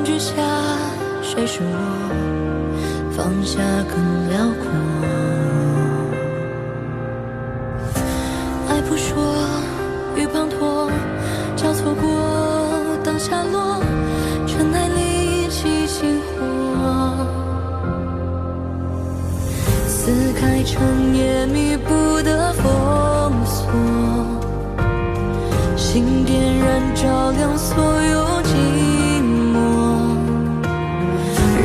居下，谁是我？放下更辽阔。爱扑朔，雨滂沱，交错过，当下落，尘埃里起星火。撕开长夜弥补的封锁，心点燃照亮所有寂寞，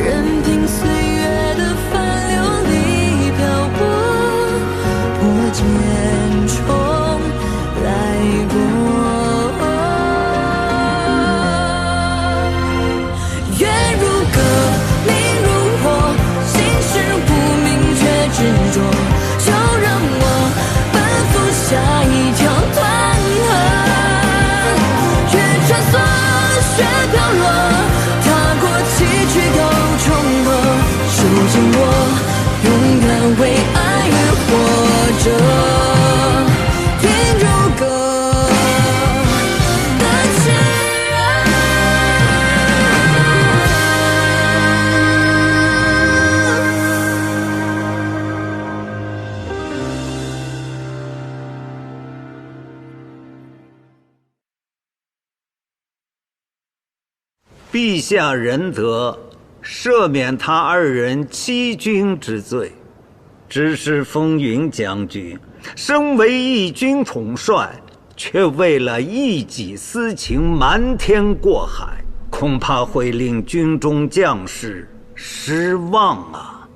任凭岁月的帆流里漂泊，破茧重来过。月如歌，明如火，心事无明却执着，就让我奔赴下一条断河，越穿梭，雪飘落，踏过崎岖又重合，如今我勇敢为爱活着，听如歌的炽热。陛下仁德，赦免他二人欺君之罪。只是风云将军身为一军统帅，却为了一己私情瞒天过海，恐怕会令军中将士失望啊。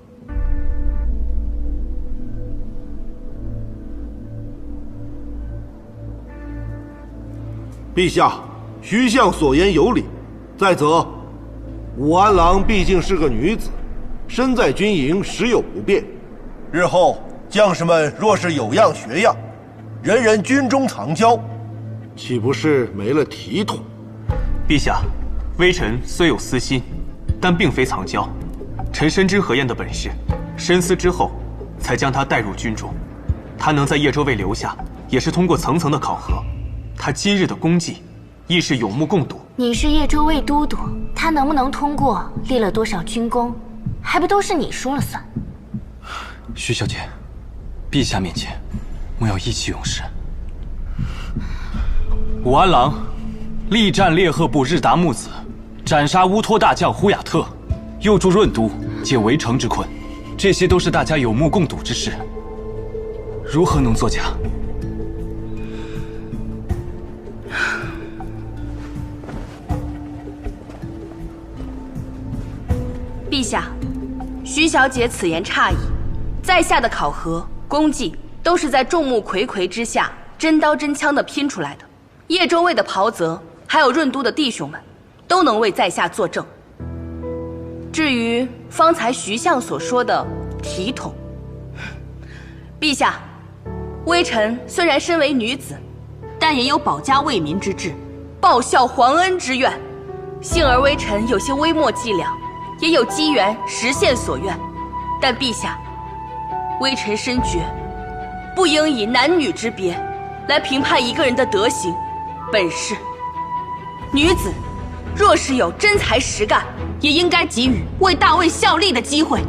陛下，徐相所言有理。再则，武安郎毕竟是个女子，身在军营时有不便。日后将士们若是有样学样，人人军中藏娇，岂不是没了体统？陛下，微臣虽有私心，但并非藏娇。臣深知何晏的本事，深思之后，才将他带入军中。他能在叶州卫留下，也是通过层层的考核。他今日的功绩，亦是有目共睹。你是叶州卫都督，他能不能通过，立了多少军功，还不都是你说了算？徐小姐，陛下面前，莫要意气用事。武安郎力战烈赫部日达木子，斩杀乌托大将呼雅特，诱助润都解围城之困，这些都是大家有目共睹之事，如何能作假？陛下，徐小姐此言差矣。在下的考核功绩，都是在众目睽睽之下，真刀真枪的拼出来的。叶州卫的袍泽，还有润都的弟兄们，都能为在下作证。至于方才徐相所说的体统，陛下，微臣虽然身为女子，但也有保家卫民之志，报效皇恩之愿。幸而微臣有些微末伎俩，也有机缘实现所愿。但陛下，微臣深觉，不应以男女之别来评判一个人的德行、本事。女子若是有真才实干，也应该给予为大魏效力的机会。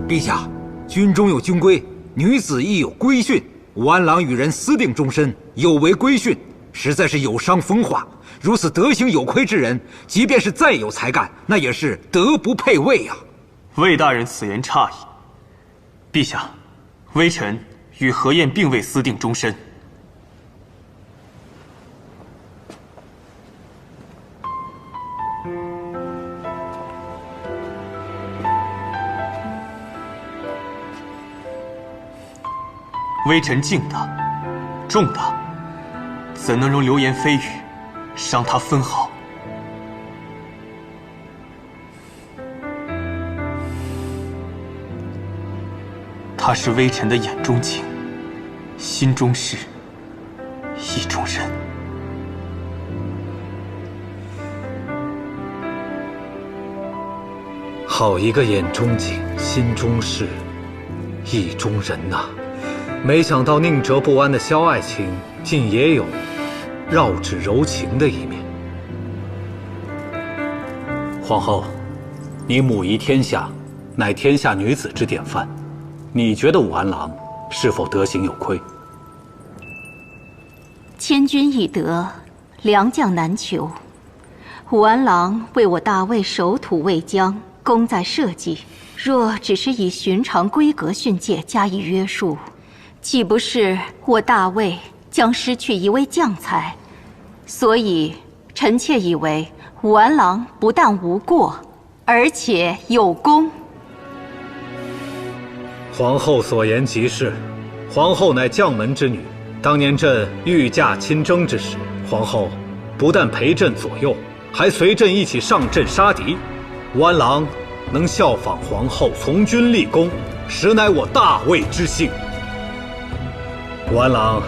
陛下，军中有军规，女子亦有规训。武安郎与人私定终身，有违规训，实在是有伤风化。如此德行有亏之人，即便是再有才干，那也是德不配位啊。魏大人此言差矣。陛下，微臣与何晏并未私定终身。微臣敬他，重他，怎能容流言蜚语伤他分毫？他是微臣的眼中情，心中事，意中人。好一个眼中情，心中事，意中人呐，没想到宁折不弯的萧爱卿，竟也有绕指柔情的一面。皇后，你母仪天下，乃天下女子之典范，你觉得武安郎是否德行有亏？千军易得，良将难求。武安郎为我大魏守土卫疆，功在社稷。若只是以寻常规格训诫加以约束，岂不是我大魏将失去一位将才？所以，臣妾以为武安郎不但无过，而且有功。皇后所言极是，皇后乃将门之女。当年朕御驾亲征之时，皇后不但陪朕左右，还随朕一起上阵杀敌。武安郎能效仿皇后从军立功，实乃我大魏之幸。武安郎，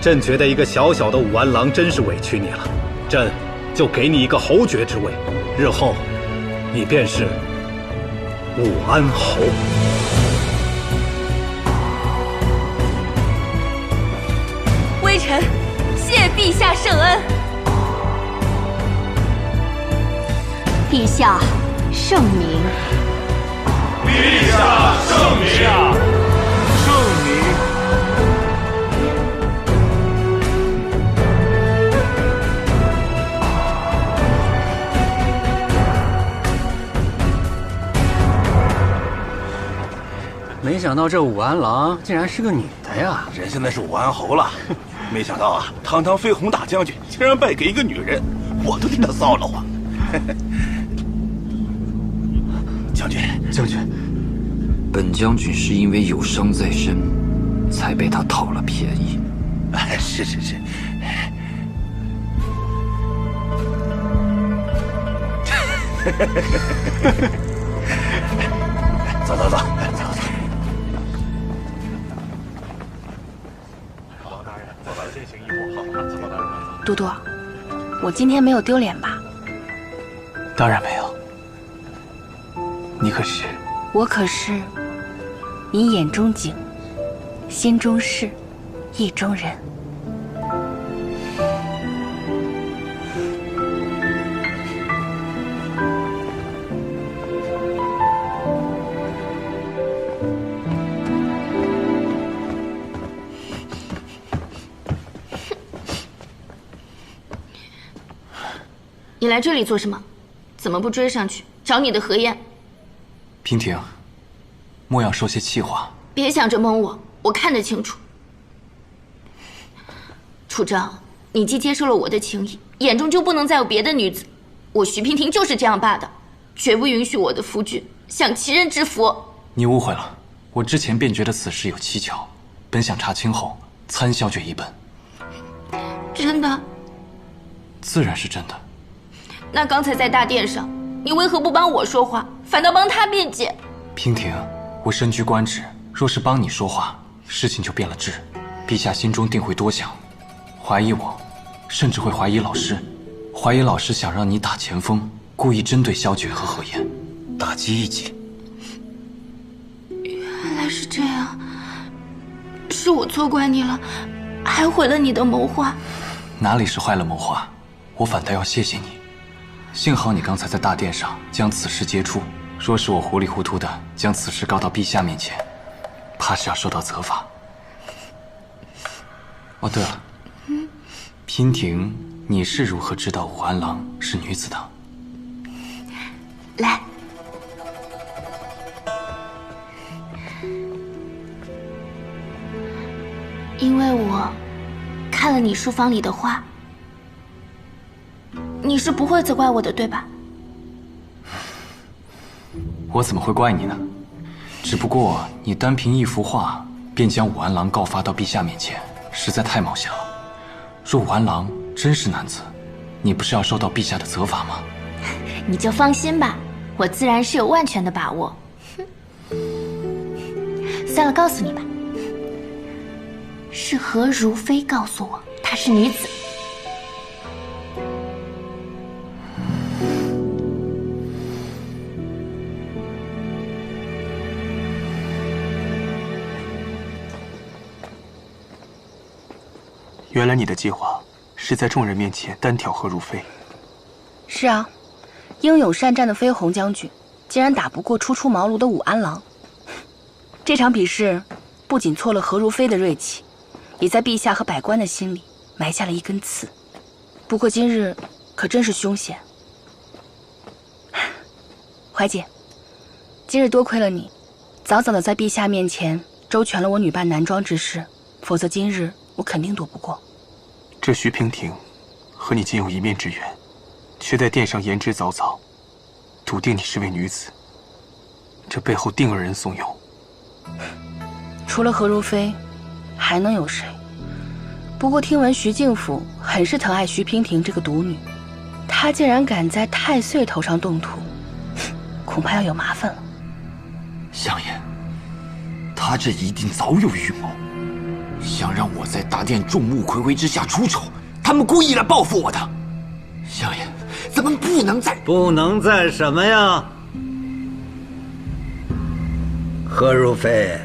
朕觉得一个小小的武安郎真是委屈你了，朕就给你一个侯爵之位，日后你便是武安侯。微臣谢陛下圣恩。陛下圣明。陛下圣明。圣明。没想到这武安郎竟然是个女的呀！人现在是武安侯了，没想到啊，堂堂飞鸿大将军竟然败给一个女人，我都替他臊得慌。将军，本将军是因为有伤在身，才被他讨了便宜。哎，是。走。都督，我今天没有丢脸吧？当然没有。你可是？我可是你眼中景，心中事，意中人。你来这里做什么？怎么不追上去找你的何晏？娉婷，莫要说些气话。别想着蒙我，我看得清楚。楚章，你既接受了我的情谊，眼中就不能再有别的女子。我徐娉婷就是这样罢的，绝不允许我的夫君享其人之福。你误会了，我之前便觉得此事有蹊跷，本想查清后参消绝一本。真的？自然是真的。那刚才在大殿上，你为何不帮我说话，反倒帮他辩解？娉婷，我身居官职，若是帮你说话，事情就变了质。陛下心中定会多想，怀疑我，甚至会怀疑老师，怀疑老师想让你打前锋，故意针对萧诀和何晏，打击一击。原来是这样，是我错怪你了，还毁了你的谋划。哪里是坏了谋划，我反倒要谢谢你。幸好你刚才在大殿上将此事揭出，若是我糊里糊涂的将此事告到陛下面前，怕是要受到责罚。哦，对了，娉婷，你是如何知道武安郎是女子的？来，因为我看了你书房里的画。你是不会责怪我的，对吧？我怎么会怪你呢？只不过你单凭一幅画便将武安郎告发到陛下面前，实在太冒险了。若武安郎真是男子，你不是要受到陛下的责罚吗？你就放心吧，我自然是有万全的把握。算了，告诉你吧，是何如妃告诉我她是女子。原来你的计划是在众人面前单挑何如飞。是啊，英勇善战的飞鸿将军，竟然打不过初出茅庐的武安郎。这场比试不仅挫了何如飞的锐气，也在陛下和百官的心里埋下了一根刺。不过今日可真是凶险。怀姐，今日多亏了你，早早的在陛下面前周全了我女扮男装之事，否则今日我肯定躲不过。这徐娉婷和你仅有一面之缘，却在殿上言之凿凿，笃定你是位女子，这背后定有人怂恿。除了何如飞，还能有谁？不过听闻徐敬府很是疼爱徐娉婷这个独女，她竟然敢在太岁头上动土，恐怕要有麻烦了。相爷，他这一定早有预谋，想让我在大殿众目睽睽之下出丑，他们故意来报复我的。相爷，咱们不能再什么呀？何如飞，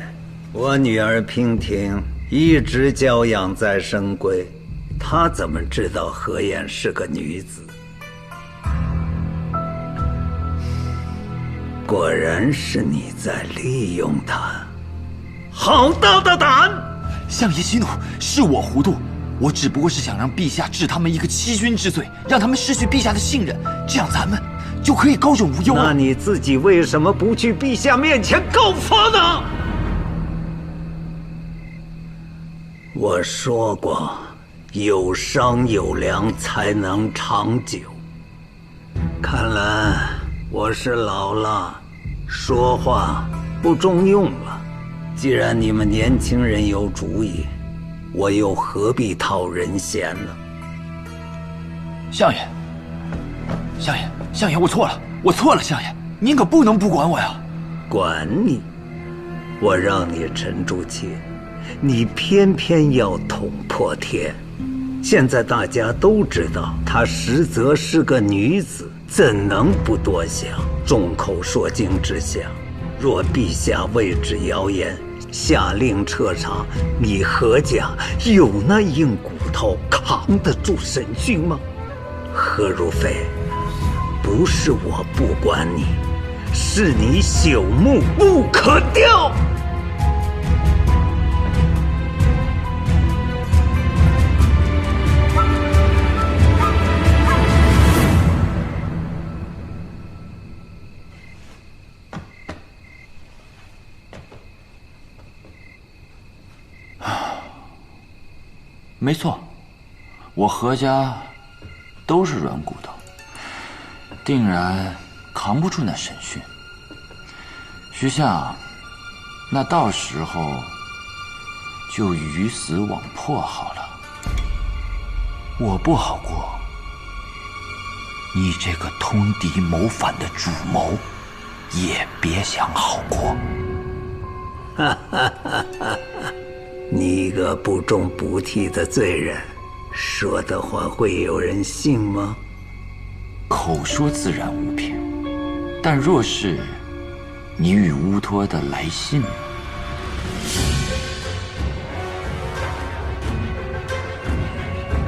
我女儿娉婷一直娇养在深闺，她怎么知道何晏是个女子？果然是你在利用她，好大的胆！相爷息怒，是我糊涂，我只不过是想让陛下治他们一个欺君之罪，让他们失去陛下的信任，这样咱们就可以高枕无忧了。那你自己为什么不去陛下面前告发呢？我说过，有商有量才能长久。看来我是老了，说话不中用了。既然你们年轻人有主意，我又何必讨人嫌呢？相爷，我错了，相爷，您可不能不管我呀！管你？我让你沉住气，你偏偏要捅破天。现在大家都知道她实则是个女子，怎能不多想？众口铄金之下，若陛下为之谣言，下令彻查，你何家有那硬骨头扛得住审讯吗？何如飞，不是我不管你，是你朽木不可雕。没错，我何家都是软骨头，定然扛不住那审讯。徐相，那到时候就鱼死网破好了。我不好过，你这个通敌谋反的主谋也别想好过。哈哈哈哈！你一个不忠不悌的罪人，说的话会有人信吗？口说自然无凭，但若是你与乌托的来信，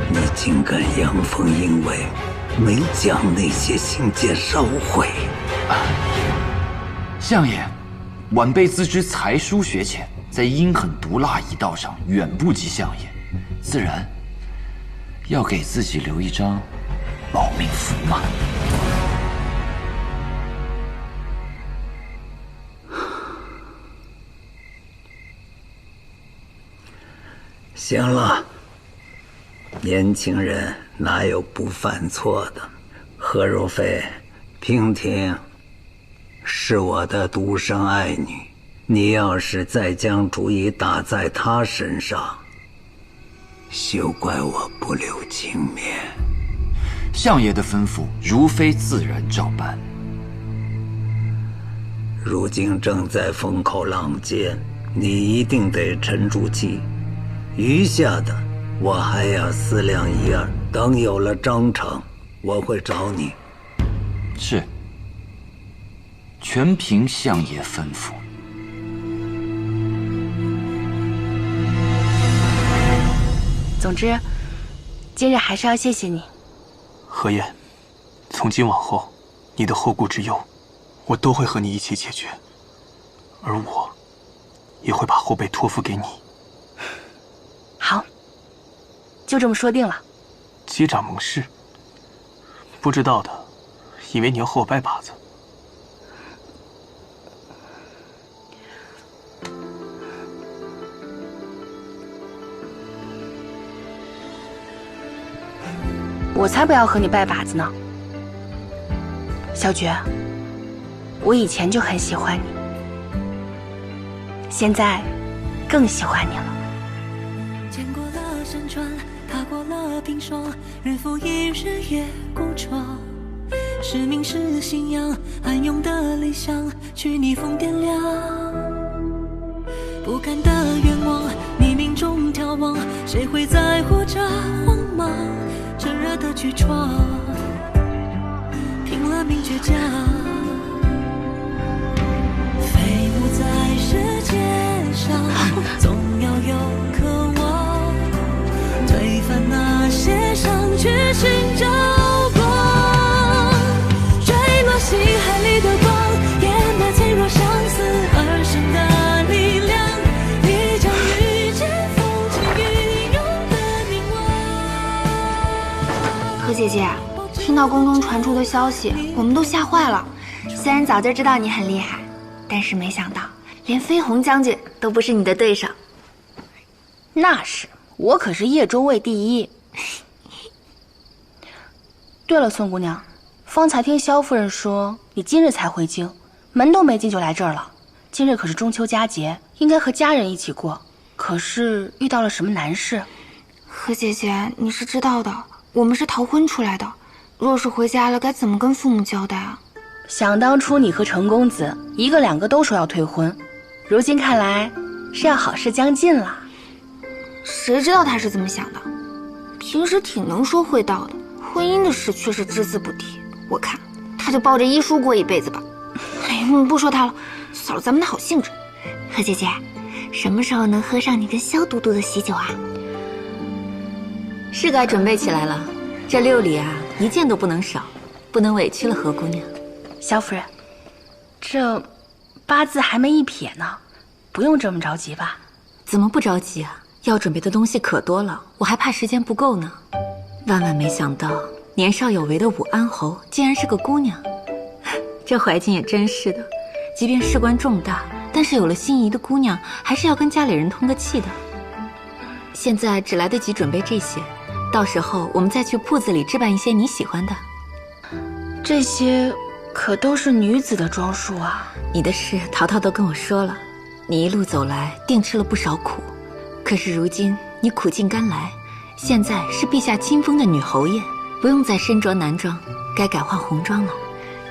你竟敢阳奉阴违，没将那些信件烧毁。相爷，晚辈自知才疏学浅，在阴狠毒辣一道上远不及相爷，自然要给自己留一张保命符嘛。行了，年轻人哪有不犯错的？何如飞，娉婷是我的独生爱女，你要是再将主意打在她身上，休怪我不留情面。相爷的吩咐，如妃自然照办。如今正在风口浪尖，你一定得沉住气。余下的我还要思量一二，等有了章程，我会找你。是，全凭相爷吩咐。总之，今日还是要谢谢你。何燕，从今往后，你的后顾之忧，我都会和你一起解决，而我，也会把后背托付给你。好，就这么说定了。击掌盟誓，不知道的，以为你要和我拜把子。我才不要和你拜把子呢。小觉，我以前就很喜欢你，现在更喜欢你了。见过了山川，踏过了冰霜，日复一日夜孤窗。是命是信仰，暗涌的理想，去逆风点亮。不甘的愿望，冥冥中眺望，谁会在乎这慌忙？炙热的巨创，拼了命倔强，飞舞在世界上，总要有渴望，推翻那些伤，去寻找光，坠落心海里的光，掩埋脆弱相思而生的力量，你将遇见风起云涌的凝望。何姐姐，听到宫中传出的消息，我们都吓坏了。虽然早就知道你很厉害，但是没想到连飞鸿将军都不是你的对手。那是，我可是叶中卫第一。对了，孙姑娘，方才听萧夫人说你今日才回京，门都没进就来这儿了。今日可是中秋佳节，应该和家人一起过，可是遇到了什么难事？何姐姐，你是知道的，我们是逃婚出来的，若是回家了，该怎么跟父母交代啊？想当初你和程公子一个两个都说要退婚，如今看来是要好事将近了。谁知道他是怎么想的？平时挺能说会道的，婚姻的事却是只字不提。我看他就抱着医书过一辈子吧。哎呀，不说他了，扫了咱们的好兴致。何姐姐，什么时候能喝上你跟萧都督的喜酒啊？是该准备起来了。这6礼啊，一件都不能少，不能委屈了何姑娘。萧夫人，这8字还没一撇呢，不用这么着急吧？怎么不着急啊？要准备的东西可多了，我还怕时间不够呢。万万没想到，年少有为的武安侯竟然是个姑娘。这怀瑾也真是的，即便事关重大，但是有了心仪的姑娘，还是要跟家里人通个气的。现在只来得及准备这些，到时候我们再去铺子里置办一些你喜欢的。这些可都是女子的装束啊。你的事淘淘都跟我说了，你一路走来定吃了不少苦，可是如今你苦尽甘来，现在是陛下亲封的女侯爷，不用再身着男装，该改换红装了。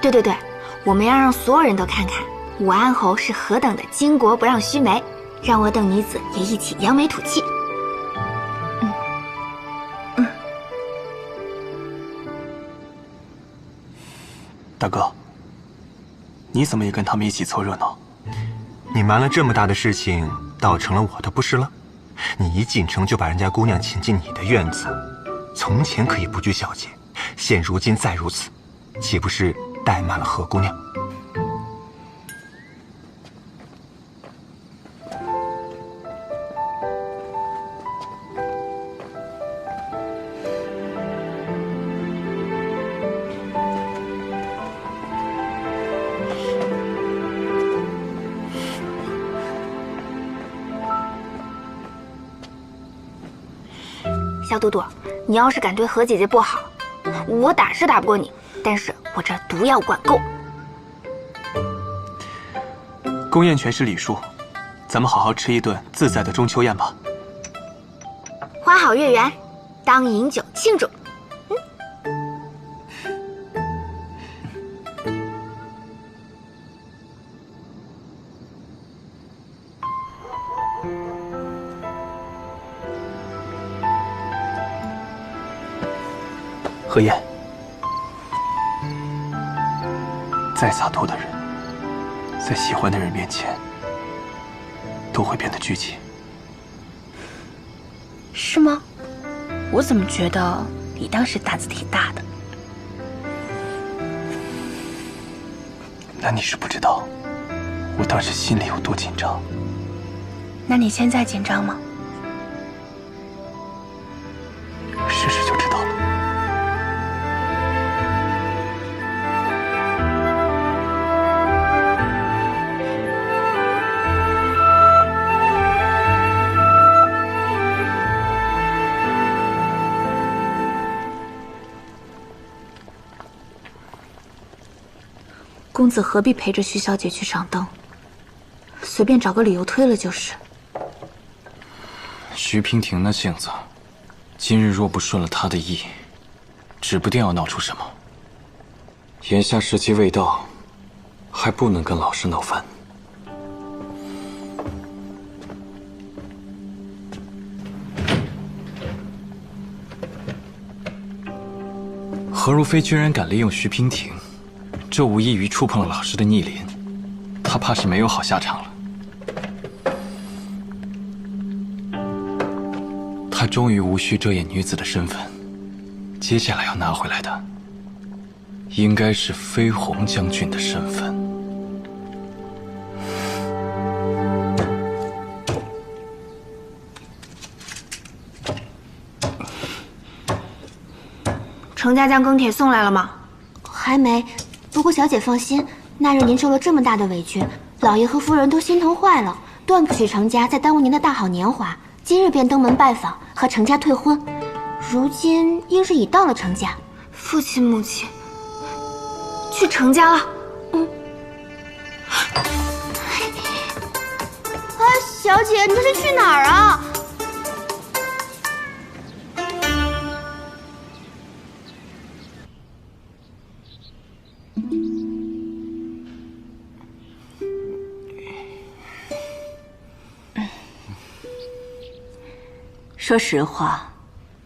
对对对，我们要让所有人都看看武安侯是何等的巾帼不让须眉，让我等女子也一起扬眉吐气。大哥，你怎么也跟他们一起凑热闹？你瞒了这么大的事情，倒成了我的不是了？你一进城就把人家姑娘请进你的院子，从前可以不拘小节，现如今再如此，岂不是怠慢了何姑娘？萧都督，你要是敢对何姐姐不好，我打是打不过你，但是我这毒药管够。宫宴全是礼数，咱们好好吃一顿自在的中秋宴吧。花好月圆，当饮酒庆祝。何燕，再洒脱的人，在喜欢的人面前，都会变得拘谨。是吗？我怎么觉得你当时胆子挺大的？那你是不知道，我当时心里有多紧张。那你现在紧张吗？试试就知道了。公子何必陪着徐小姐去赏灯？随便找个理由推了就是。徐娉婷那性子，今日若不顺了她的意，指不定要闹出什么。眼下时机未到，还不能跟老师闹翻。何如飞居然敢利用徐娉婷，这无异于触碰了老师的逆鳞，他怕是没有好下场了。他终于无需遮掩女子的身份，接下来要拿回来的，应该是飞鸿将军的身份。程家将庚帖送来了吗？还没。不过小姐放心，那日您受了这么大的委屈，老爷和夫人都心疼坏了，断不许程家再耽误您的大好年华。今日便登门拜访，和程家退婚。如今应是已到了程家，父亲母亲去程家了。小姐，你这是去哪儿啊？说实话，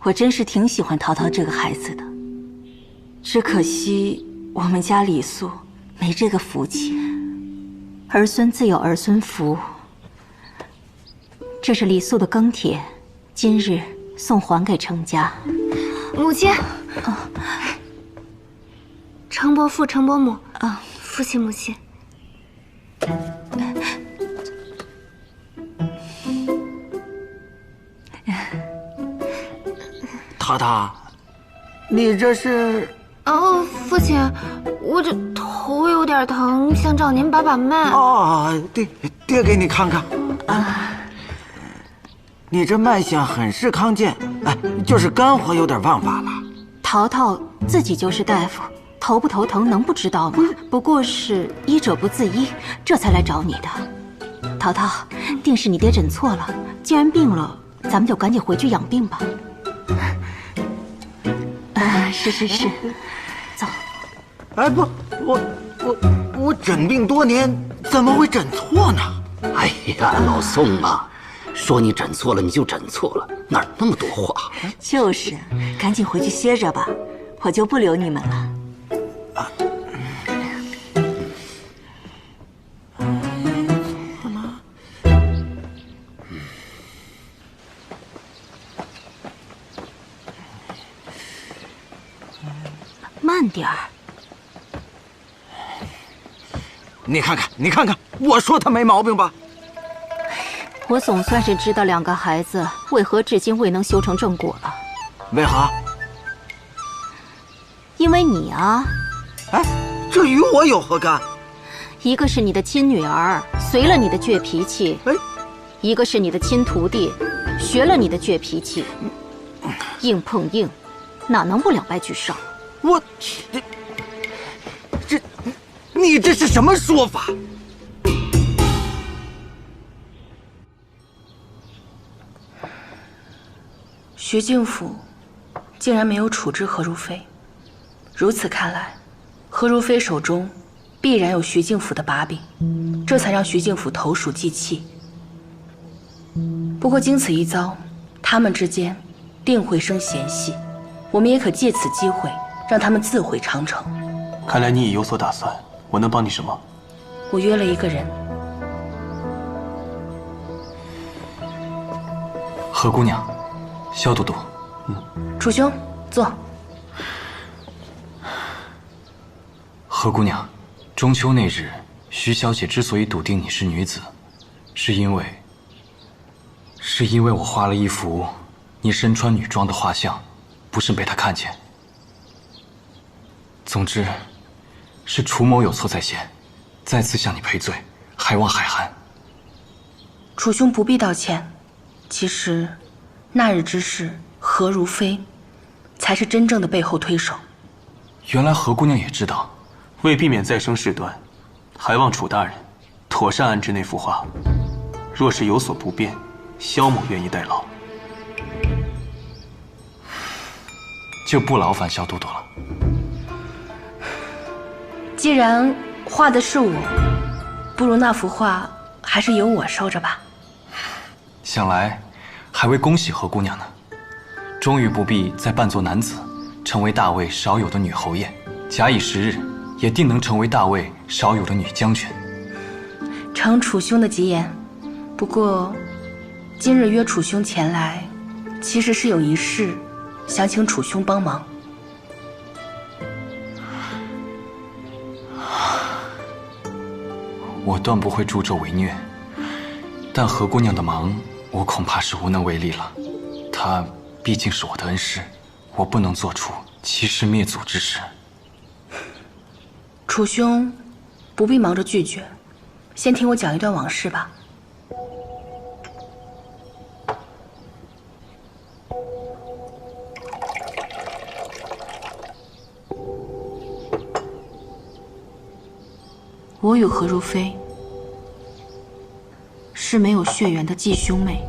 我真是挺喜欢淘淘这个孩子的，只可惜我们家李素没这个福气。儿孙自有儿孙福。这是李素的庚帖，今日送还给程家。母亲，程伯父、程伯母，父亲、母亲。淘淘，你这是？哦，父亲，我这头有点疼，想找您把把脉。哦，爹给你看看。你这脉象很是康健，就是肝火有点旺罢了。淘淘自己就是大夫，头不头疼能不知道吗？不过是医者不自医，这才来找你的。淘淘，定是你爹诊错了，既然病了，咱们就赶紧回去养病吧。是，走。不，我诊病多年，怎么会诊错呢？哎呀，老宋啊，说你诊错了你就诊错了，哪儿那么多话？就是，赶紧回去歇着吧，我就不留你们了。慢点儿。你看看，我说他没毛病吧？我总算是知道两个孩子为何至今未能修成正果了。为何？因为你啊！这与我有何干？一个是你的亲女儿，随了你的倔脾气；一个是你的亲徒弟，学了你的倔脾气。硬碰硬，哪能不两败俱伤？你这是什么说法？徐敬甫竟然没有处置何如飞，如此看来，何如飞手中必然有徐敬甫的把柄，这才让徐敬甫投鼠忌器。不过经此一遭，他们之间定会生嫌隙，我们也可借此机会让他们自毁长城。看来你已有所打算，我能帮你什么？我约了一个人。何姑娘，萧都督，楚兄，坐。何姑娘，中秋那日，徐小姐之所以笃定你是女子，是因为我画了一幅你身穿女装的画像，不慎被她看见。总之，是楚某有错在先，再次向你赔罪，还望海涵。楚兄不必道歉，其实，那日之事，何如飞，才是真正的背后推手。原来何姑娘也知道。为避免再生事端，还望楚大人妥善安置那幅画。若是有所不便，萧某愿意代劳。就不劳烦萧都督了。既然画的是我，不如那幅画还是由我收着吧。想来还未恭喜何姑娘呢，终于不必再扮作男子，成为大魏少有的女侯爷。假以时日，也定能成为大魏少有的女将军。承楚兄的吉言。不过，今日约楚兄前来，其实是有一事，想请楚兄帮忙。我断不会助纣为虐，但何姑娘的忙，我恐怕是无能为力了。她毕竟是我的恩师，我不能做出欺师灭祖之事。楚兄，不必忙着拒绝，先听我讲一段往事吧。我与何如飞是没有血缘的继兄妹。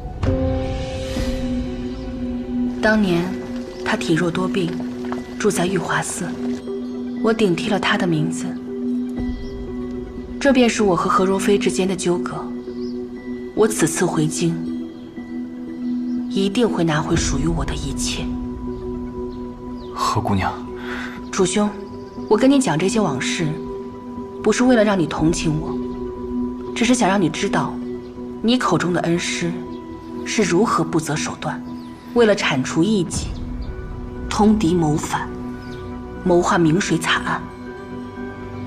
当年她体弱多病，住在玉华寺，我顶替了她的名字。这便是我和何如飞之间的纠葛。我此次回京，一定会拿回属于我的一切。何姑娘，楚兄，我跟你讲这些往事，不是为了让你同情我，只是想让你知道，你口中的恩师是如何不择手段，为了铲除异己，通敌谋反，谋划明水惨案。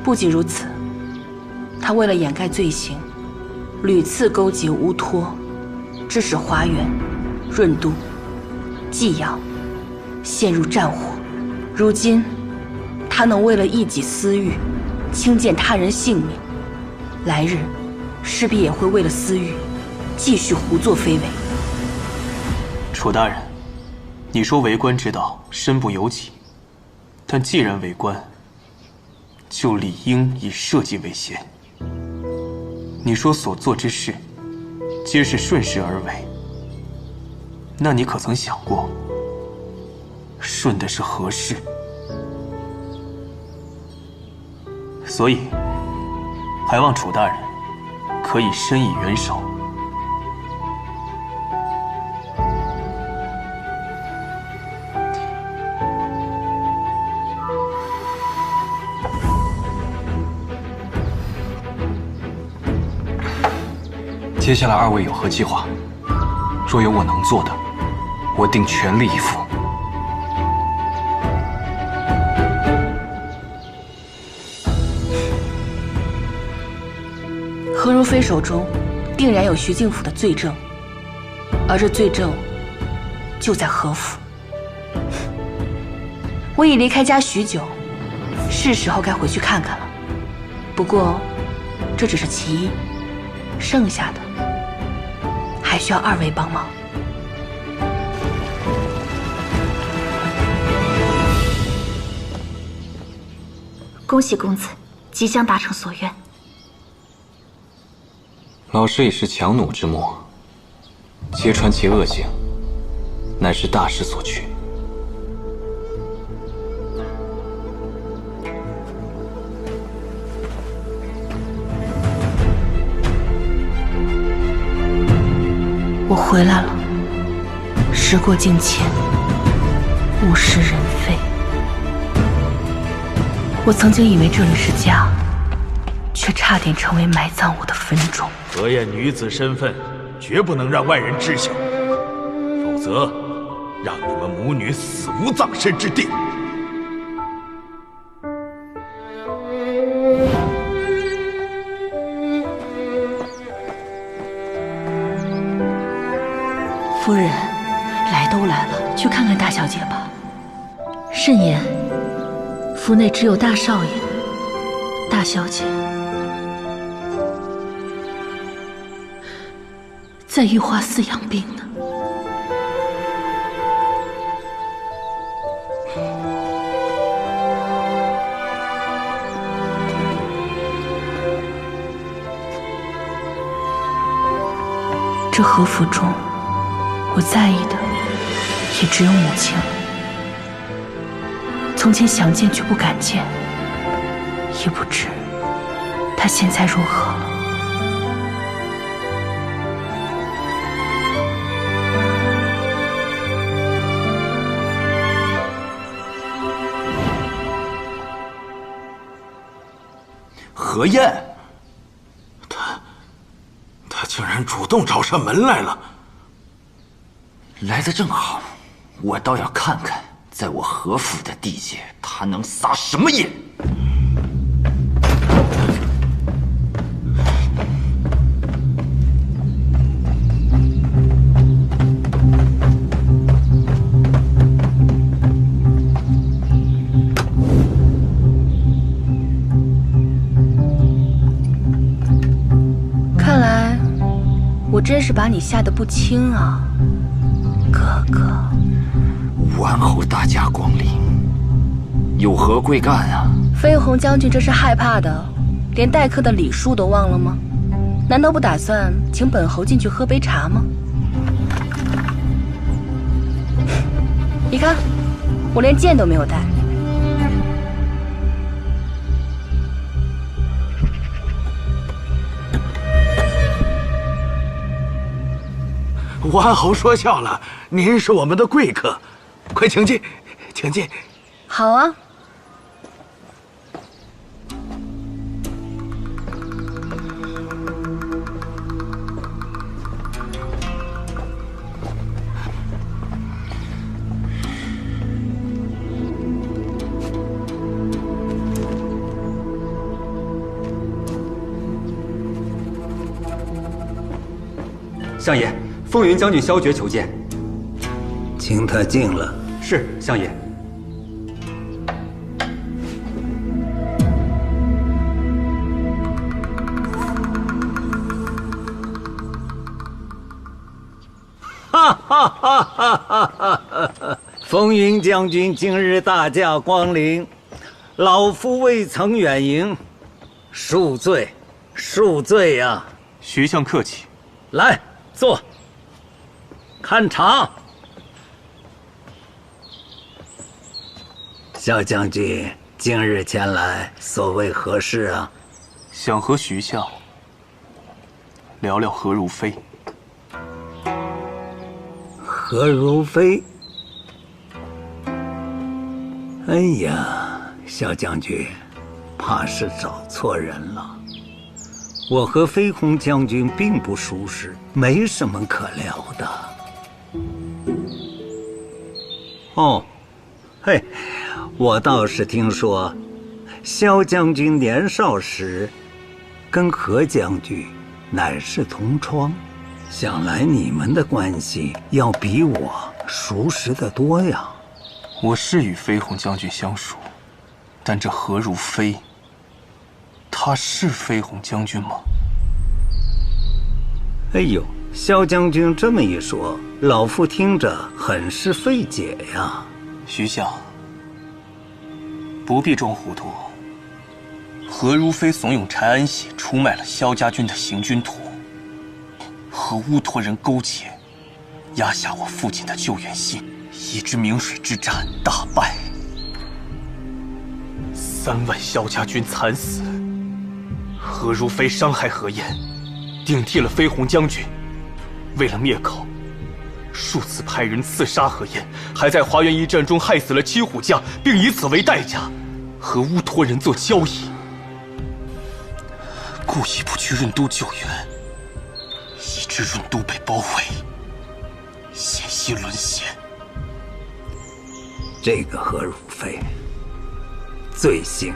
不仅如此，他为了掩盖罪行，屡次勾结乌托，致使华原、润都、济阳陷入战火。如今，他能为了一己私欲，轻贱他人性命，来日势必也会为了私欲，继续胡作非为。楚大人，你说为官之道身不由己，但既然为官，就理应以社稷为先。你说所做之事，皆是顺势而为，那你可曾想过，顺的是何事？所以，还望楚大人可以伸以援手。接下来二位有何计划？若有我能做的，我定全力以赴。何如飞手中定然有徐敬府的罪证，而这罪证就在何府。我已离开家许久，是时候该回去看看了。不过，这只是其一，剩下的还需要二位帮忙。恭喜公子，即将达成所愿。老师已是强弩之末，揭穿其恶行，乃是大势所趋。我回来了，时过境迁，物是人非。我曾经以为这里是家，却差点成为埋葬我的坟冢。何晏女子身份绝不能让外人知晓，否则让你们母女死无葬身之地。夫人，来都来了，去看看大小姐吧。慎言，府内只有大少爷、大小姐在御花寺养病呢。这和府中，我在意的也只有母亲了。从前想见却不敢见，也不知她现在如何了。何晏，他竟然主动找上门来了。来得正好，我倒要看看，在我何府的地界，他能撒什么野。看来我真是把你吓得不轻啊，哥哥。武安侯大驾光临，有何贵干啊？飞鸿将军这是害怕的，连待客的礼数都忘了吗？难道不打算请本侯进去喝杯茶吗？你看，我连剑都没有带。武安侯说笑了，您是我们的贵客，快请进，请进。好啊。相爷，风云将军萧决求见。请他进了。是，相爷。哈哈哈哈哈哈！风云将军今日大驾光临，老夫未曾远迎，恕罪，恕罪呀！徐相客气。来，坐。看场。萧将军今日前来，所谓何事啊？想和徐相聊聊何如妃。何如妃？哎呀，萧将军，怕是找错人了。我和飞鸿将军并不熟识，没什么可聊的。哦，嘿，我倒是听说，萧将军年少时跟何将军乃是同窗，想来你们的关系要比我熟识得多呀。我是与飞鸿将军相熟，但这何如妃，她是飞鸿将军吗？哎呦，萧将军这么一说，老夫听着很是费解呀。徐相，不必装糊涂。何如妃怂恿柴安喜出卖了萧家军的行军图，和乌托人勾结，压下我父亲的救援信，以致明水之战大败，3万萧家军惨死。何如妃伤害何晏，顶替了飞鸿将军，为了灭口，数次派人刺杀何晏，还在华园一战中害死了七虎将，并以此为代价和乌托人做交易，故意不去润都救援，以致润都被包围，险些沦陷。这个何如飞，罪行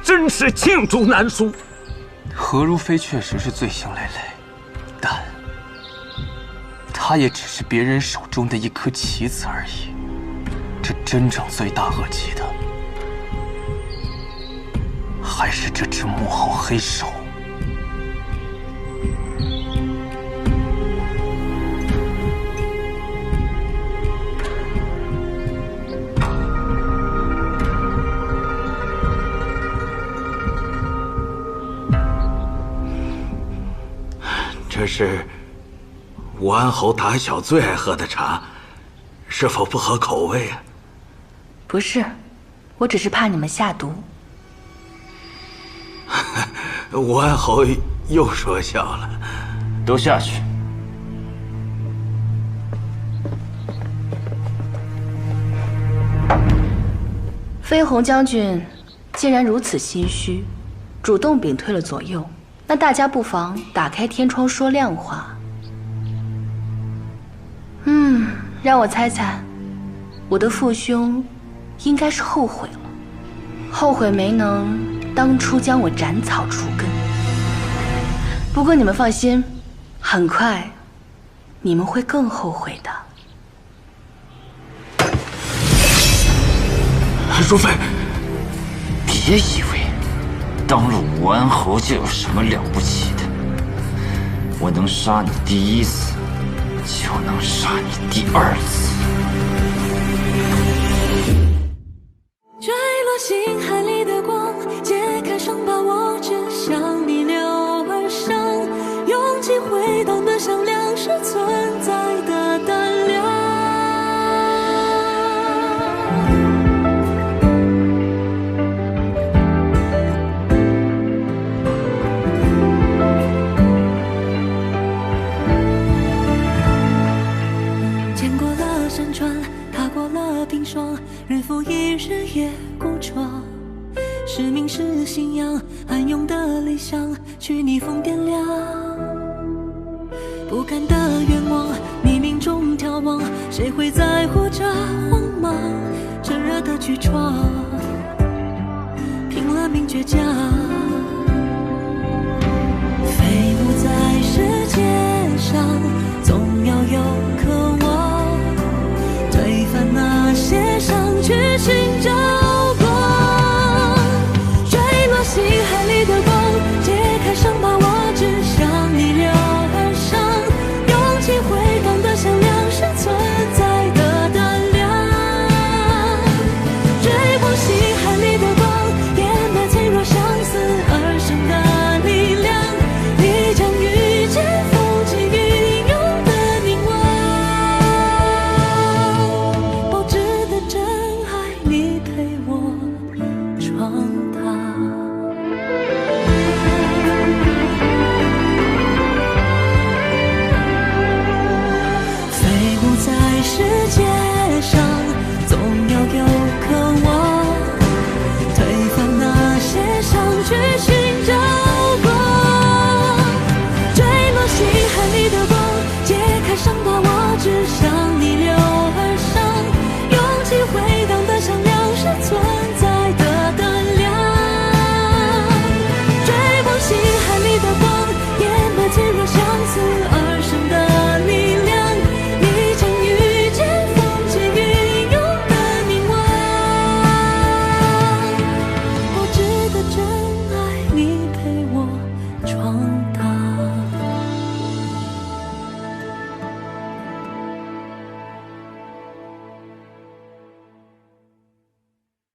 真是罄竹难书。何如飞确实是罪行累累，但他也只是别人手中的一颗棋子而已。这真正罪大恶极的，还是这只幕后黑手。这是武安侯打小最爱喝的茶，是否不合口味啊？不是，我只是怕你们下毒。武安侯又说笑了。都下去。飞鸿将军既然如此心虚，主动屏退了左右，那大家不妨打开天窗说亮话。让我猜猜，我的父兄应该是后悔了，后悔没能当初将我斩草除根。不过你们放心，很快你们会更后悔的。如飞，别以为当了武安侯就有什么了不起的，我能杀你第1次，就能杀你第2次。坠落心海里的光，揭开伤疤，我只想逆流而上，用尽回荡的响亮是存在的胆量。见过了山川，踏过了冰霜，日复一日也孤壮。使命是信仰，暗涌的理想，去逆风点亮。不甘的愿望，冥冥中眺望，谁会在乎这慌忙？炙热的去闯，拼了命倔强。飞舞在世界上。